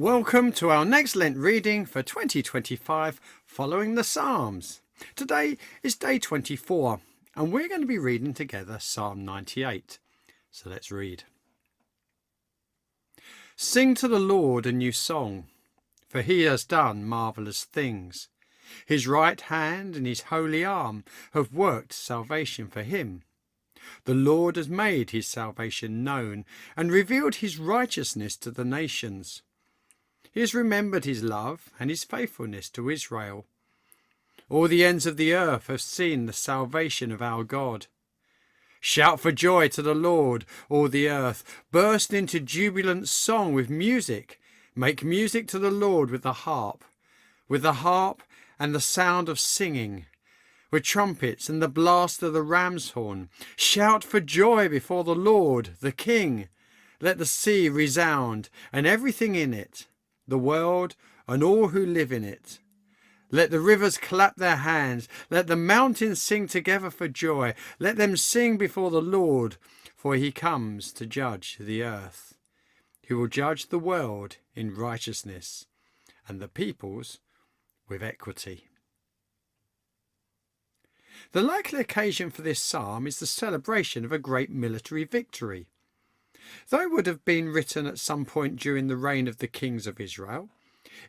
Welcome to our next Lent reading for 2025 following the Psalms. Today is day 24 and we're going to be reading together Psalm 98. So let's read. Sing to the Lord a new song, for he has done marvellous things. His right hand and his holy arm have worked salvation for him. The Lord has made his salvation known and revealed his righteousness to the nations. He has remembered his love and his faithfulness to Israel. All the ends of the earth have seen the salvation of our God. Shout for joy to the Lord, all the earth. Burst into jubilant song with music. Make music to the Lord with the harp and the sound of singing, with trumpets and the blast of the ram's horn. Shout for joy before the Lord, the King. Let the sea resound and everything in it, the world and all who live in it. Let the rivers clap their hands. Let the mountains sing together for joy. Let them sing before the Lord, for he comes to judge the earth. He will judge the world in righteousness and the peoples with equity. The likely occasion for this psalm is the celebration of a great military victory. Though it would have been written at some point during the reign of the kings of Israel,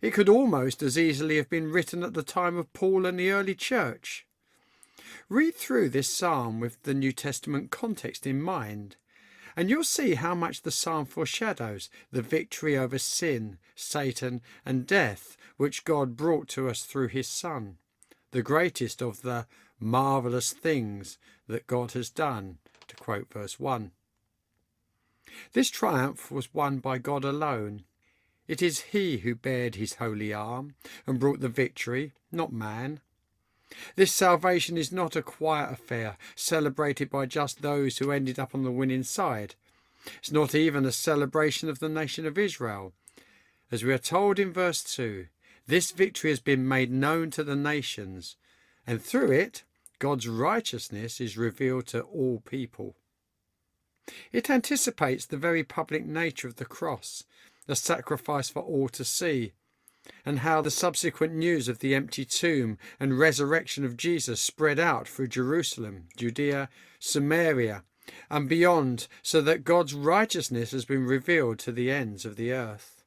it could almost as easily have been written at the time of Paul and the early church. Read through this psalm with the New Testament context in mind, and you'll see how much the psalm foreshadows the victory over sin, Satan, and death which God brought to us through his Son, the greatest of the marvellous things that God has done, to quote verse 1. This triumph was won by God alone. It is he who bared his holy arm and brought the victory, not man. This salvation is not a quiet affair celebrated by just those who ended up on the winning side. It's not even a celebration of the nation of Israel. As we are told in verse 2, this victory has been made known to the nations, and through it, God's righteousness is revealed to all people. It anticipates the very public nature of the cross, a sacrifice for all to see, and how the subsequent news of the empty tomb and resurrection of Jesus spread out through Jerusalem, Judea, Samaria, and beyond, so that God's righteousness has been revealed to the ends of the earth.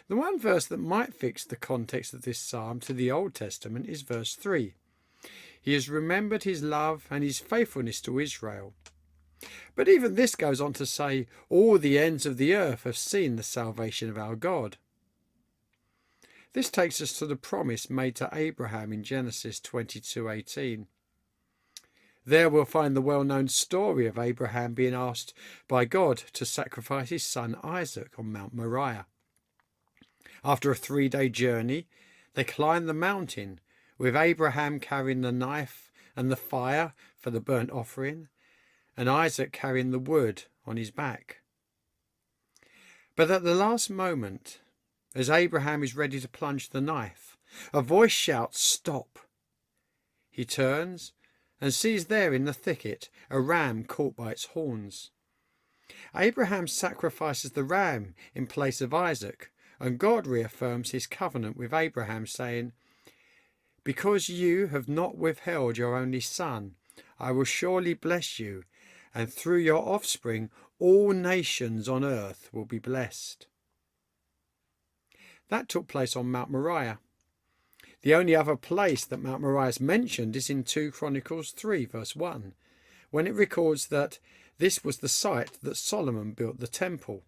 The one verse that might fix the context of this psalm to the Old Testament is verse 3. He has remembered his love and his faithfulness to Israel. But even this goes on to say, all the ends of the earth have seen the salvation of our God. This takes us to the promise made to Abraham in Genesis 22:18. There we'll find the well-known story of Abraham being asked by God to sacrifice his son Isaac on Mount Moriah. After a 3-day journey, they climbed the mountain, with Abraham carrying the knife and the fire for the burnt offering, and Isaac carrying the wood on his back. But at the last moment, as Abraham is ready to plunge the knife, a voice shouts, "Stop!" He turns and sees there in the thicket a ram caught by its horns. Abraham sacrifices the ram in place of Isaac, and God reaffirms his covenant with Abraham, saying, "Because you have not withheld your only son, I will surely bless you, and through your offspring all nations on earth will be blessed." That took place on Mount Moriah. The only other place that Mount Moriah is mentioned is in 2 Chronicles 3 verse 1, when it records that this was the site that Solomon built the temple.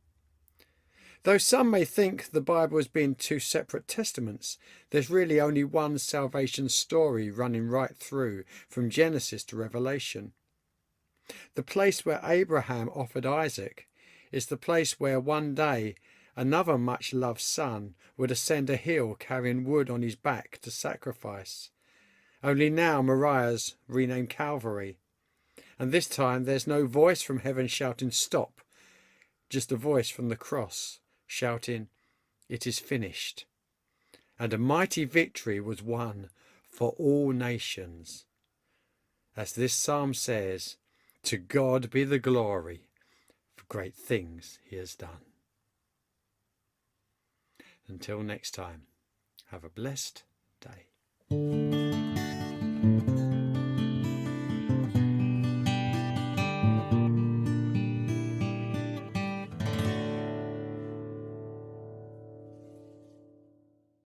Though some may think the Bible as being 2 separate testaments, there's really only one salvation story running right through from Genesis to Revelation. The place where Abraham offered Isaac is the place where one day another much-loved son would ascend a hill carrying wood on his back to sacrifice. Only now Moriah's renamed Calvary. And this time there's no voice from heaven shouting, "Stop," just a voice from the cross shouting, "It is finished." And a mighty victory was won for all nations. As this psalm says, to God be the glory for great things he has done. Until next time, have a blessed day.